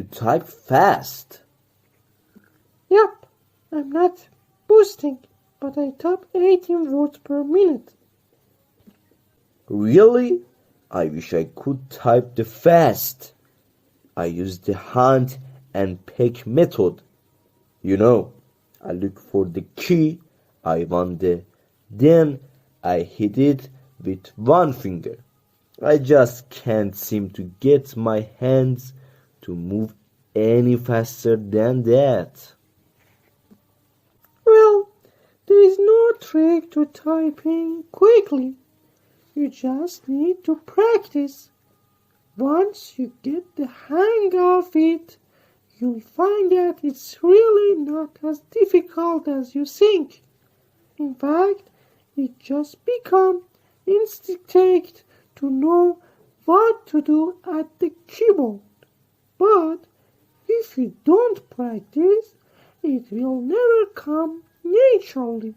You type fast. Yup, I'm not boasting, but I type 18 words per minute. Really? I wish I could type the fast. I use the hunt and peck method. You know, I look for the key I want then I hit it with one finger. I just can't seem to get my hands to move any faster than that. Well, there is no trick to typing quickly. You just need to practice. Once you get the hang of it, you'll find that it's really not as difficult as you think. In fact, it just becomes instinct to know what to do at the keyboard. But if you don't practice, it will never come naturally.